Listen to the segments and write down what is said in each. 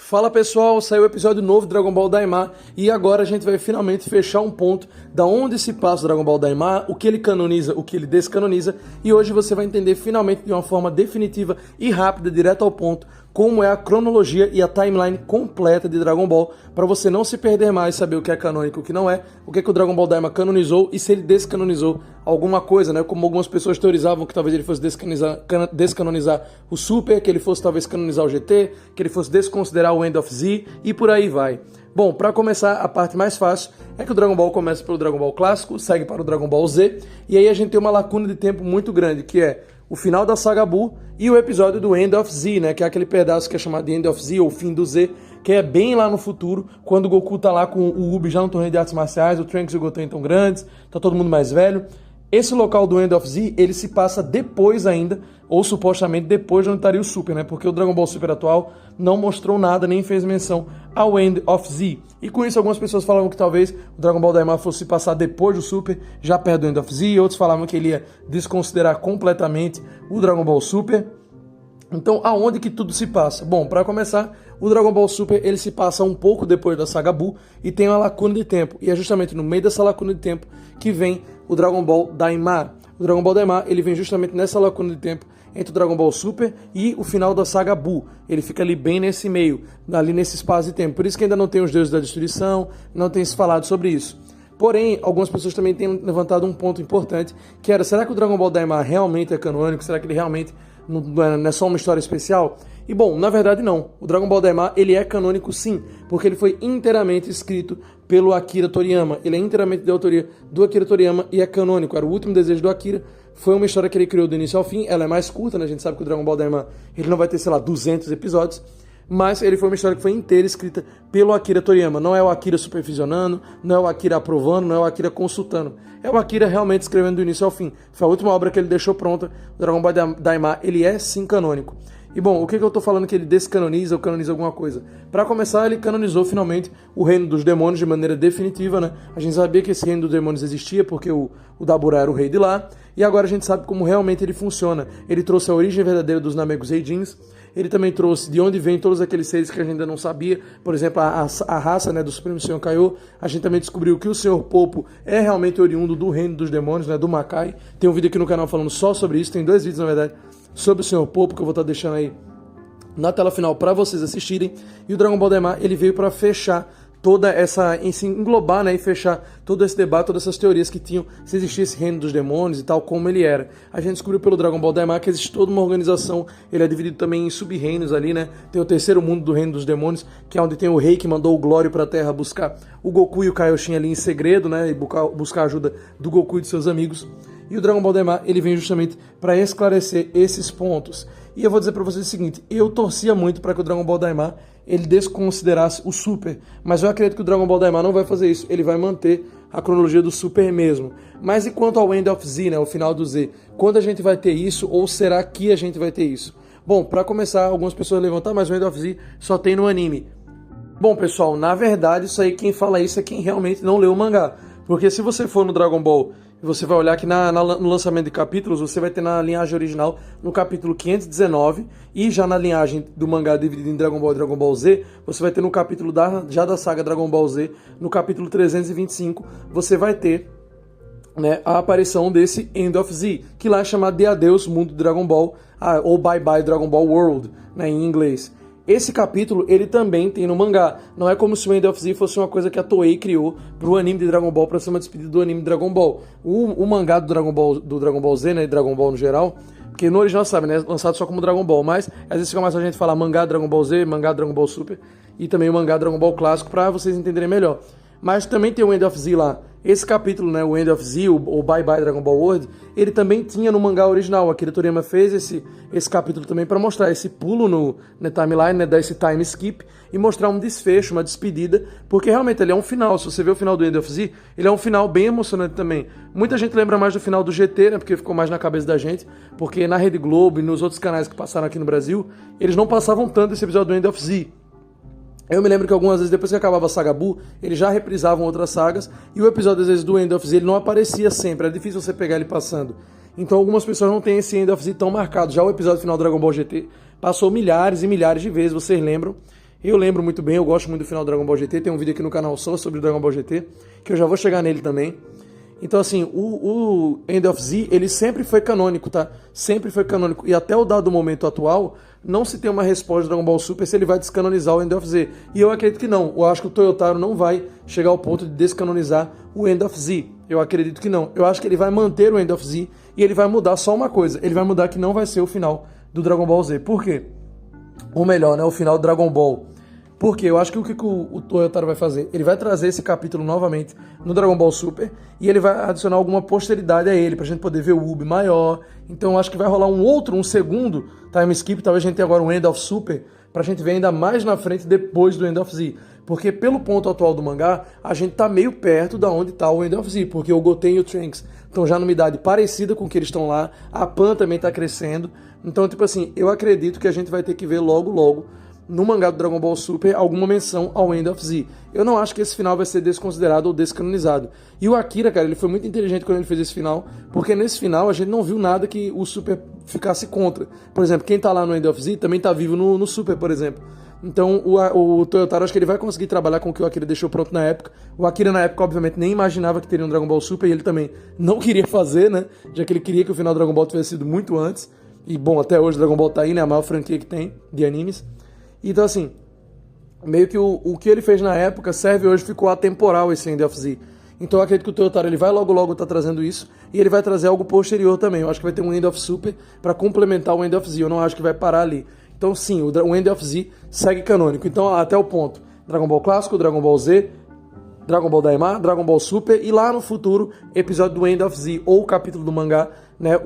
Fala pessoal, saiu o episódio novo do Dragon Ball Daima e agora a gente vai finalmente fechar um ponto da onde se passa o Dragon Ball Daima, o que ele canoniza, o que ele descanoniza, e hoje você vai entender finalmente de uma forma definitiva e rápida, direto ao ponto, como é a cronologia e a timeline completa de Dragon Ball, para você não se perder mais, saber o que é canônico e o que não é, o que o Dragon Ball Daima canonizou e se ele descanonizou alguma coisa, né? Como algumas pessoas teorizavam que talvez ele fosse descanonizar o Super, que ele fosse talvez canonizar o GT, que ele fosse desconsiderar o End of Z e por aí vai. Bom, para começar, a parte mais fácil é que o Dragon Ball começa pelo Dragon Ball clássico, segue para o Dragon Ball Z, e aí a gente tem uma lacuna de tempo muito grande, que é o final da saga Buu e o episódio do End of Z, né, que é aquele pedaço que é chamado de End of Z, ou Fim do Z, que é bem lá no futuro, quando o Goku tá lá com o Ubi já no torneio de artes marciais, o Trunks e o Goten tão grandes, tá todo mundo mais velho. Esse local do End of Z, ele se passa depois ainda, ou supostamente depois de onde estaria o Super, né? Porque o Dragon Ball Super atual não mostrou nada, nem fez menção ao End of Z. E com isso algumas pessoas falavam que talvez o Dragon Ball Daima fosse se passar depois do Super, já perto do End of Z, outros falavam que ele ia desconsiderar completamente o Dragon Ball Super. Então, aonde que tudo se passa? Bom, para começar, o Dragon Ball Super ele se passa um pouco depois da saga Buu e tem uma lacuna de tempo. E é justamente no meio dessa lacuna de tempo que vem o Dragon Ball Daima. O Dragon Ball Daima ele vem justamente nessa lacuna de tempo entre o Dragon Ball Super e o final da saga Buu. Ele fica ali bem nesse meio, ali nesse espaço de tempo. Por isso que ainda não tem os deuses da destruição, não tem se falado sobre isso. Porém, algumas pessoas também têm levantado um ponto importante, que era, será que o Dragon Ball Daima realmente é canônico? Será que ele realmente não é só uma história especial? E bom, na verdade não. O Dragon Ball Daima, ele é canônico sim, porque ele foi inteiramente escrito pelo Akira Toriyama. Ele é inteiramente de autoria do Akira Toriyama e é canônico. Era o último desejo do Akira. Foi uma história que ele criou do início ao fim. Ela é mais curta, né? A gente sabe que o Dragon Ball Daima, ele não vai ter, sei lá, 200 episódios. Mas ele foi uma história que foi inteira escrita pelo Akira Toriyama. Não é o Akira supervisionando, não é o Akira aprovando, não é o Akira consultando. É o Akira realmente escrevendo do início ao fim. Foi a última obra que ele deixou pronta. O Dragon Ball Daima, ele é sim canônico. E bom, o que eu tô falando que ele descanoniza ou canoniza alguma coisa? Para começar, ele canonizou finalmente o reino dos demônios de maneira definitiva, né? A gente sabia que esse reino dos demônios existia porque o Dabura era o rei de lá. E agora a gente sabe como realmente ele funciona. Ele trouxe a origem verdadeira dos Namekusei-jins. Ele também trouxe de onde vem todos aqueles seres que a gente ainda não sabia. Por exemplo, a raça, né, do Supremo Senhor Kaiô. A gente também descobriu que o Senhor Popo é realmente oriundo do reino dos demônios, né, do Makai. Tem um vídeo aqui no canal falando só sobre isso. Tem 2 vídeos, na verdade, sobre o Senhor Popo, que eu vou estar deixando aí na tela final para vocês assistirem. E o Dragon Ball Daima, ele veio para fechar toda essa, englobar, né, e fechar todo esse debate, todas essas teorias que tinham, se existia esse reino dos demônios e tal, como ele era. A gente descobriu pelo Dragon Ball Daima que existe toda uma organização, ele é dividido também em sub-reinos ali, né, tem o terceiro mundo do reino dos demônios, que é onde tem o rei que mandou o Glório pra Terra buscar o Goku e o Kaioshin ali em segredo, né, e buscar a ajuda do Goku e de seus amigos. E o Dragon Ball Daima, ele vem justamente para esclarecer esses pontos. E eu vou dizer para vocês o seguinte, eu torcia muito para que o Dragon Ball Daima ele desconsiderasse o Super, mas eu acredito que o Dragon Ball Daima não vai fazer isso, ele vai manter a cronologia do Super mesmo. Mas e quanto ao End of Z, né, o final do Z? Quando a gente vai ter isso, ou será que a gente vai ter isso? Bom, para começar, algumas pessoas levantam, mas o End of Z só tem no anime. Bom, pessoal, na verdade, isso aí quem fala isso é quem realmente não leu o mangá. Porque se você for no Dragon Ball, você vai olhar que no lançamento de capítulos, você vai ter na linhagem original, no capítulo 519, e já na linhagem do mangá dividido em Dragon Ball e Dragon Ball Z, você vai ter no capítulo já da saga Dragon Ball Z, no capítulo 325, você vai ter, né, a aparição desse End of Z, que lá é chamado de Adeus Mundo Dragon Ball, ou Bye Bye Dragon Ball World, né, em inglês. Esse capítulo, ele também tem no mangá. Não é como se o End of Z fosse uma coisa que a Toei criou pro anime de Dragon Ball, pra ser uma despedida do anime de Dragon Ball. O mangá do Dragon Ball Z, né, e Dragon Ball no geral, porque no original, sabe, né, lançado só como Dragon Ball, mas às vezes fica mais a gente falar mangá Dragon Ball Z, mangá Dragon Ball Super, e também o mangá Dragon Ball clássico, pra vocês entenderem melhor. Mas também tem o End of Z lá. Esse capítulo, né, o End of Z, o Bye Bye Dragon Ball World, ele também tinha no mangá original. A Akira Toriyama fez esse capítulo também para mostrar esse pulo na timeline, né, dar esse time skip e mostrar um desfecho, uma despedida, porque realmente ele é um final. Se você vê o final do End of Z, ele é um final bem emocionante também. Muita gente lembra mais do final do GT, né, porque ficou mais na cabeça da gente, porque na Rede Globo e nos outros canais que passaram aqui no Brasil, eles não passavam tanto esse episódio do End of Z. Eu me lembro que algumas vezes, depois que acabava a saga Buu, eles já reprisavam outras sagas, e o episódio, às vezes, do End of Z, ele não aparecia sempre, era difícil você pegar ele passando. Então algumas pessoas não têm esse End of Z tão marcado. Já o episódio final do Dragon Ball GT passou milhares e milhares de vezes, vocês lembram? Eu lembro muito bem, eu gosto muito do final do Dragon Ball GT, tem um vídeo aqui no canal só sobre o Dragon Ball GT, que eu já vou chegar nele também. Então assim, o End of Z, ele sempre foi canônico, tá? Sempre foi canônico. E até o dado momento atual, não se tem uma resposta do Dragon Ball Super se ele vai descanonizar o End of Z. E eu acredito que não. Eu acho que o Toyotaro não vai chegar ao ponto de descanonizar o End of Z. Eu acredito que não. Eu acho que ele vai manter o End of Z e ele vai mudar só uma coisa. Ele vai mudar que não vai ser o final do Dragon Ball Z. Por quê? Ou melhor, né? O final do Dragon Ball. Porque eu acho que o que o Toyotaro vai fazer? Ele vai trazer esse capítulo novamente no Dragon Ball Super e ele vai adicionar alguma posteridade a ele, pra gente poder ver o Ubi maior. Então eu acho que vai rolar um segundo time skip, talvez a gente tenha agora um End of Super, pra gente ver ainda mais na frente depois do End of Z. Porque pelo ponto atual do mangá, a gente tá meio perto da onde tá o End of Z, porque o Goten e o Trunks estão já numa idade parecida com que eles estão lá, a Pan também tá crescendo. Então, tipo assim, eu acredito que a gente vai ter que ver logo no mangá do Dragon Ball Super alguma menção ao End of Z. Eu não acho que esse final vai ser desconsiderado ou descanonizado. E o Akira, cara, ele foi muito inteligente quando ele fez esse final, porque nesse final a gente não viu nada que o Super ficasse contra. Por exemplo, quem tá lá no End of Z também tá vivo no Super, por exemplo. Então o Toyotaro, acho que ele vai conseguir trabalhar com o que o Akira deixou pronto na época. O Akira na época, obviamente, nem imaginava que teria um Dragon Ball Super, e ele também não queria fazer, né? Já que ele queria que o final do Dragon Ball tivesse sido muito antes. E bom, até hoje o Dragon Ball tá aí, né? A maior franquia que tem de animes. Então, assim, meio que o que ele fez na época serve hoje, ficou atemporal esse End of Z. Então eu acredito que o Toyotaro ele vai logo tá trazendo isso, e ele vai trazer algo posterior também. Eu acho que vai ter um End of Super para complementar o End of Z. Eu não acho que vai parar ali. Então sim, o End of Z segue canônico. Então até o ponto, Dragon Ball Clássico, Dragon Ball Z, Dragon Ball Daima, Dragon Ball Super, e lá no futuro, episódio do End of Z, ou o capítulo do mangá, né,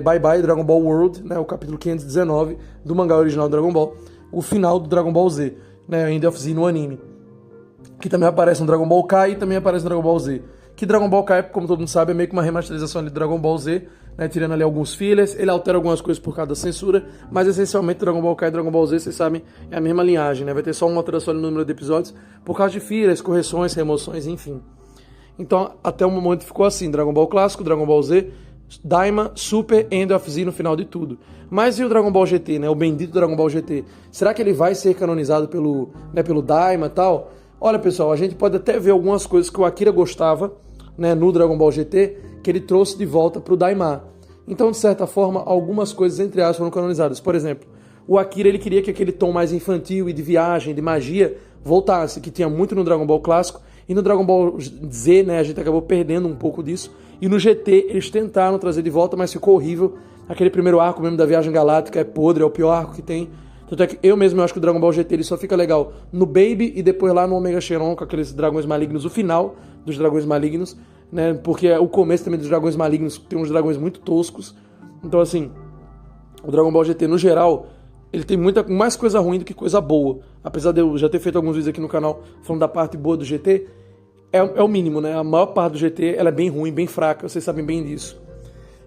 Bye Bye Dragon Ball World, né, o capítulo 519 do mangá original do Dragon Ball, o final do Dragon Ball Z, né, End of Z no anime, que também aparece no Dragon Ball Kai e também aparece no Dragon Ball Z. Que Dragon Ball Kai, como todo mundo sabe, é meio que uma remasterização ali do Dragon Ball Z, né, tirando ali alguns fillers, ele altera algumas coisas por causa da censura, mas essencialmente Dragon Ball Kai e Dragon Ball Z, vocês sabem, é a mesma linhagem, né, vai ter só uma alteração no número de episódios por causa de fillers, correções, remoções, enfim. Então, até o momento ficou assim, Dragon Ball Clássico, Dragon Ball Z, Daima, Super, End of Z no final de tudo. Mas e o Dragon Ball GT, né, o bendito Dragon Ball GT? Será que ele vai ser canonizado pelo Daima e tal? Olha, pessoal, a gente pode até ver algumas coisas que o Akira gostava, né, no Dragon Ball GT, que ele trouxe de volta pro Daima. Então, de certa forma, algumas coisas, entre aspas, foram canonizadas. Por exemplo, o Akira ele queria que aquele tom mais infantil e de viagem, de magia, voltasse, que tinha muito no Dragon Ball Clássico, e no Dragon Ball Z, né, a gente acabou perdendo um pouco disso. E no GT eles tentaram trazer de volta, mas ficou horrível. Aquele primeiro arco mesmo da Viagem Galáctica é podre, é o pior arco que tem. Tanto é que eu mesmo acho que o Dragon Ball GT ele só fica legal no Baby e depois lá no Omega Shenron com aqueles dragões malignos, o final dos dragões malignos, né? Porque o começo também dos dragões malignos tem uns dragões muito toscos. Então assim, o Dragon Ball GT no geral, ele tem mais coisa ruim do que coisa boa. Apesar de eu já ter feito alguns vídeos aqui no canal falando da parte boa do GT, é o mínimo, né? A maior parte do GT ela é bem ruim, bem fraca, vocês sabem bem disso.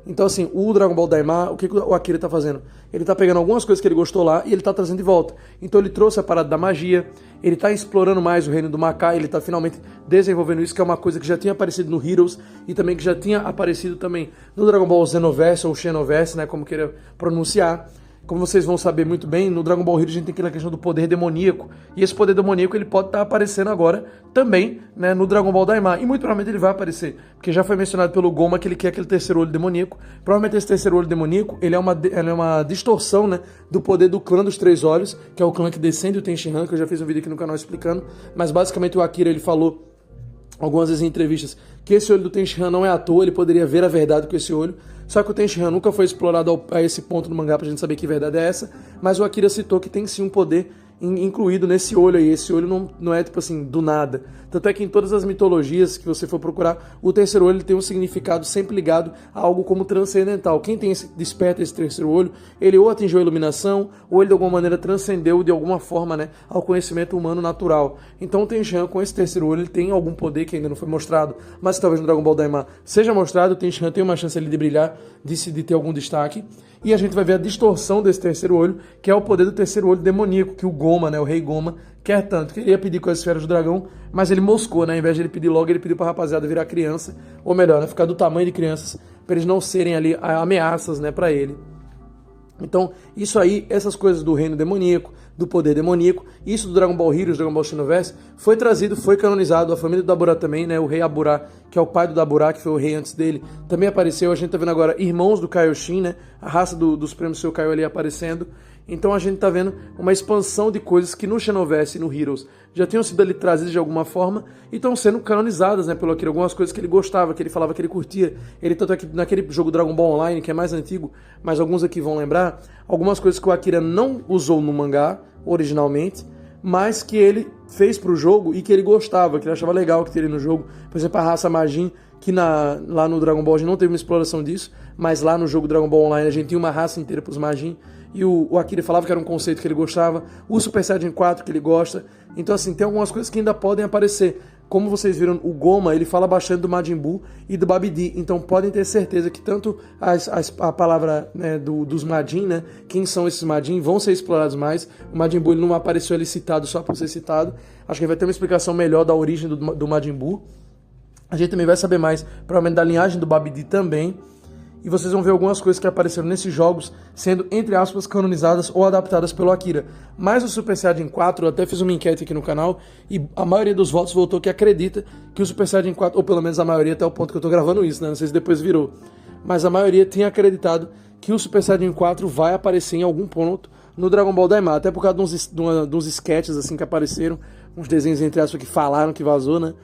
Então assim, o Dragon Ball Daima, o que o Akira tá fazendo? Ele tá pegando algumas coisas que ele gostou lá e ele tá trazendo de volta. Então ele trouxe a parada da magia, ele tá explorando mais o reino do Makai, ele tá finalmente desenvolvendo isso, que é uma coisa que já tinha aparecido no Heroes e também que já tinha aparecido também no Dragon Ball Xenoverse ou Xenoverse, né, como queira pronunciar. Como vocês vão saber muito bem, no Dragon Ball Heroes a gente tem aquela questão do poder demoníaco. E esse poder demoníaco ele pode estar aparecendo agora também, né, no Dragon Ball Daima. E muito provavelmente ele vai aparecer, porque já foi mencionado pelo Goma que ele quer aquele terceiro olho demoníaco. Provavelmente esse terceiro olho demoníaco ele é uma distorção, né, do poder do clã dos três olhos, que é o clã que descende o Tenshinhan, que eu já fiz um vídeo aqui no canal explicando. Mas basicamente o Akira ele falou algumas vezes em entrevistas que esse olho do Tenshinhan não é à toa, ele poderia ver a verdade com esse olho. Só que o Tenshinhan nunca foi explorado a esse ponto no mangá pra gente saber que verdade é essa, mas o Akira citou que tem sim um poder incluído nesse olho aí. Esse olho não é tipo assim, do nada. Tanto é que em todas as mitologias que você for procurar, o terceiro olho tem um significado sempre ligado a algo como transcendental. Quem desperta esse terceiro olho, ele ou atingiu a iluminação, ou ele de alguma maneira transcendeu de alguma forma, né, ao conhecimento humano natural. Então o Tenshinhan com esse terceiro olho, ele tem algum poder que ainda não foi mostrado, mas talvez no Dragon Ball Daima seja mostrado. O Tenshinhan tem uma chance ali de brilhar, de ter algum destaque. E a gente vai ver a distorção desse terceiro olho, que é o poder do terceiro olho demoníaco, que o Goma, né, o Rei Goma, quer tanto. Queria pedir com as esferas do dragão, mas ele moscou, né? Ao invés de ele pedir logo, ele pediu pra rapaziada virar criança, ou melhor, né, ficar do tamanho de crianças, para eles não serem ali ameaças, né, pra ele. Então, isso aí, essas coisas do reino demoníaco, do poder demoníaco. Isso do Dragon Ball Heroes, Dragon Ball Xenoverse, foi trazido, foi canonizado. A família do Daburá também, né? O rei Aburá, que é o pai do Daburá, que foi o rei antes dele, também apareceu. A gente tá vendo agora irmãos do Kaioshin, né? A raça do Supremo Seokaiô ali aparecendo. Então a gente tá vendo uma expansão de coisas que no Xenoverse e no Heroes já tinham sido ali trazidas de alguma forma e estão sendo canonizadas, né, pelo Akira. Algumas coisas que ele gostava, que ele falava que ele curtia. Ele tanto é que naquele jogo Dragon Ball Online, que é mais antigo, mas alguns aqui vão lembrar, algumas coisas que o Akira não usou no mangá originalmente, mas que ele fez pro jogo e que ele gostava, que ele achava legal que teria no jogo. Por exemplo, a raça Majin, que lá no Dragon Ball a gente não teve uma exploração disso, mas lá no jogo Dragon Ball Online a gente tinha uma raça inteira pros Majin. E o Akira falava que era um conceito que ele gostava, o Super Saiyajin 4 que ele gosta. Então assim, tem algumas coisas que ainda podem aparecer. Como vocês viram, o Goma, ele fala bastante do Majin Buu e do Babidi. Então podem ter certeza que tanto a palavra, né, dos Majin, né, quem são esses Majin, vão ser explorados mais. O Majin Buu ele não apareceu ali citado só por ser citado. Acho que vai ter uma explicação melhor da origem do Majin Buu. A gente também vai saber mais, provavelmente, da linhagem do Babidi também. E vocês vão ver algumas coisas que apareceram nesses jogos sendo, entre aspas, canonizadas ou adaptadas pelo Akira. Mas o Super Saiyajin 4, eu até fiz uma enquete aqui no canal, e a maioria dos votos votou que acredita que o Super Saiyajin 4, ou pelo menos a maioria até o ponto que eu tô gravando isso, né? Não sei se depois virou. Mas a maioria tinha acreditado que o Super Saiyajin 4 vai aparecer em algum ponto no Dragon Ball Daima. Até por causa de uns sketches assim que apareceram, uns desenhos, entre aspas, que falaram que vazou, né?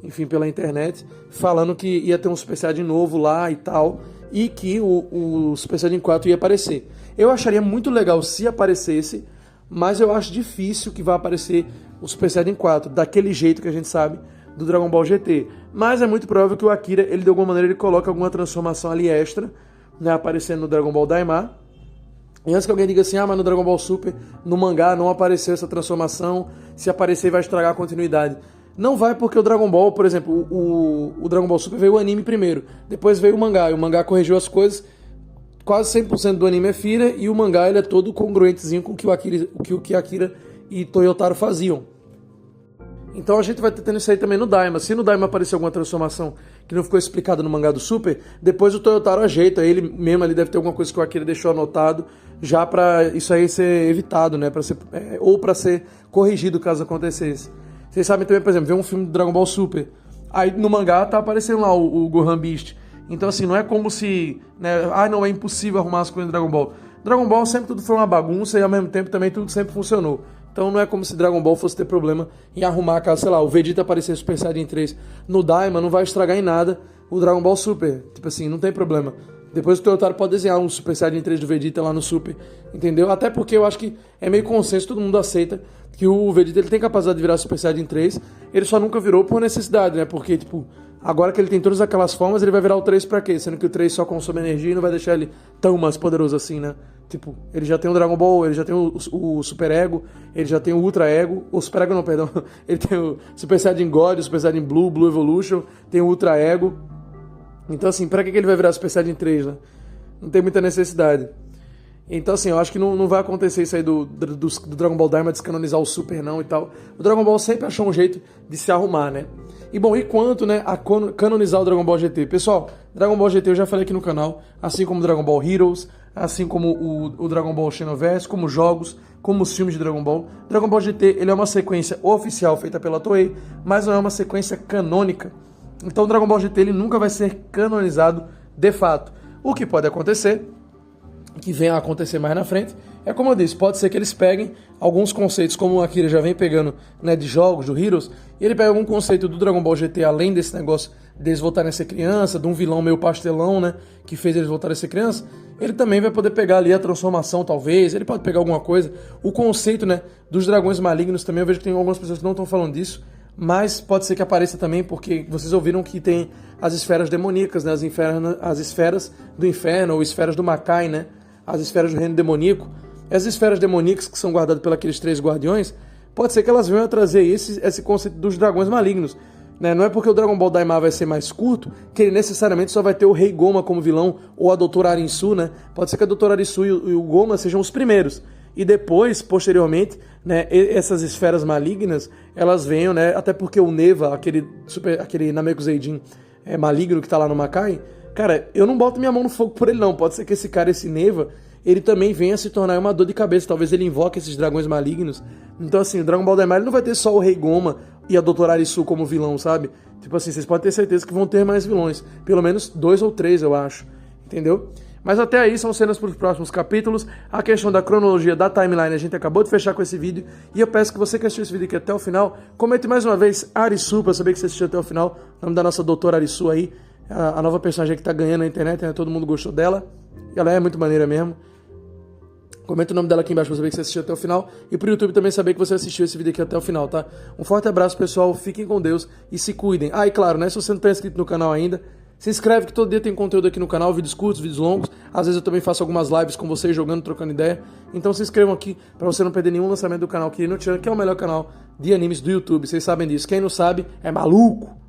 Enfim, pela internet, falando que ia ter um Super Saiyajin novo lá e tal, e que o Super Saiyajin 4 ia aparecer. Eu acharia muito legal se aparecesse, mas eu acho difícil que vá aparecer o Super Saiyajin 4, daquele jeito que a gente sabe do Dragon Ball GT. Mas é muito provável que o Akira, ele de alguma maneira, ele coloque alguma transformação ali extra, né, aparecendo no Dragon Ball Daima. E antes que alguém diga assim, mas no Dragon Ball Super, no mangá, não apareceu essa transformação, se aparecer vai estragar a continuidade. Não vai, porque o Dragon Ball, por exemplo, o Dragon Ball Super veio o anime primeiro, depois veio o mangá, e o mangá corrigiu as coisas, quase 100% do anime é filler, e o mangá ele é todo congruentezinho com o que Akira e Toyotaro faziam. Então a gente vai ter tendo isso aí também no Daima. Se no Daima aparecer alguma transformação que não ficou explicada no mangá do Super, depois o Toyotaro ajeita, ele mesmo ali deve ter alguma coisa que o Akira deixou anotado, já pra isso aí ser evitado, né, ou pra ser corrigido caso acontecesse. Vocês sabem também, por exemplo, ver um filme do Dragon Ball Super, aí no mangá tá aparecendo lá o Gohan Beast. Então assim, não é como se, né, não é impossível arrumar as coisas do Dragon Ball. Dragon Ball sempre tudo foi uma bagunça e ao mesmo tempo também tudo sempre funcionou. Então não é como se Dragon Ball fosse ter problema em arrumar, caso, sei lá, o Vegeta aparecer Super Saiyajin 3 no Daima, não vai estragar em nada o Dragon Ball Super. Tipo assim, não tem problema. Depois o Toyotaro pode desenhar um Super Saiyajin 3 do Vegeta lá no Super, entendeu? Até porque eu acho que é meio consenso, todo mundo aceita que o Vegeta ele tem capacidade de virar Super Saiyajin 3, ele só nunca virou por necessidade, né? Porque, tipo, agora que ele tem todas aquelas formas, ele vai virar o 3 pra quê? Sendo que o 3 só consome energia e não vai deixar ele tão mais poderoso assim, né? Tipo, ele já tem o Dragon Ball, ele já tem o Super Ego, ele já tem o Ultra Ego, o Super Ego não, perdão, ele tem o Super Saiyajin God, o Super Saiyajin Blue, Blue Evolution, tem o Ultra Ego. Então, assim, pra que ele vai virar Super Saiyajin 3, né? Não tem muita necessidade. Então, assim, eu acho que não vai acontecer isso aí do Dragon Ball Daima descanonizar o Super, não, e tal. O Dragon Ball sempre achou um jeito de se arrumar, né? E, bom, e quanto, né, a canonizar o Dragon Ball GT? Pessoal, Dragon Ball GT eu já falei aqui no canal, assim como o Dragon Ball Heroes, assim como o Dragon Ball Xenoverse, como jogos, como os filmes de Dragon Ball. Dragon Ball GT, ele é uma sequência oficial feita pela Toei, mas não é uma sequência canônica. Então o Dragon Ball GT ele nunca vai ser canonizado de fato. O que pode acontecer, que venha a acontecer mais na frente, é como eu disse, pode ser que eles peguem alguns conceitos, como o Akira já vem pegando, né, de jogos, do Heroes, e ele pega algum conceito do Dragon Ball GT, além desse negócio deles voltarem a ser criança, de um vilão meio pastelão, né, que fez eles voltarem a ser criança, ele também vai poder pegar ali a transformação, talvez, ele pode pegar alguma coisa. O conceito, né, dos dragões malignos também, eu vejo que tem algumas pessoas que não estão falando disso, mas pode ser que apareça também, porque vocês ouviram que tem as esferas demoníacas, né, as esferas do inferno, ou esferas do Makai, né, as esferas do reino demoníaco. As esferas demoníacas que são guardadas pelos aqueles 3 guardiões, pode ser que elas venham a trazer esse conceito dos dragões malignos, né? Não é porque o Dragon Ball Daima vai ser mais curto que ele necessariamente só vai ter o Rei Goma como vilão, ou a Doutora Arinsu, né? Pode ser que a Doutora Arinsu e o Goma sejam os primeiros, e depois, posteriormente, né, essas esferas malignas, elas venham, né? Até porque o Neva, aquele Namekuseidin maligno que tá lá no Makai, cara, eu não boto minha mão no fogo por ele não. Pode ser que esse cara, esse Neva, ele também venha se tornar uma dor de cabeça. Talvez ele invoque esses dragões malignos. Então, assim, o Dragon Ball Daima ele não vai ter só o Rei Goma e a Dra. Arisu como vilão, sabe? Tipo assim, vocês podem ter certeza que vão ter mais vilões. Pelo menos 2 ou 3, eu acho. Entendeu? Mas até aí são cenas para os próximos capítulos. A questão da cronologia da timeline a gente acabou de fechar com esse vídeo. E eu peço que você que assistiu esse vídeo aqui até o final, comente mais uma vez Arisu, para saber que você assistiu até o final. O nome da nossa doutora Arisu aí, a nova personagem que tá ganhando na internet, né? Todo mundo gostou dela. Ela é muito maneira mesmo. Comenta o nome dela aqui embaixo pra saber que você assistiu até o final. E pro YouTube também saber que você assistiu esse vídeo aqui até o final, tá? Um forte abraço, pessoal. Fiquem com Deus e se cuidem. Ah, e claro, né? Se você não tá inscrito no canal ainda, se inscreve que todo dia tem conteúdo aqui no canal, vídeos curtos, vídeos longos. Às vezes eu também faço algumas lives com vocês, jogando, trocando ideia. Então se inscrevam aqui pra você não perder nenhum lançamento do canal Kirino Chan, que é o melhor canal de animes do YouTube. Vocês sabem disso. Quem não sabe é maluco.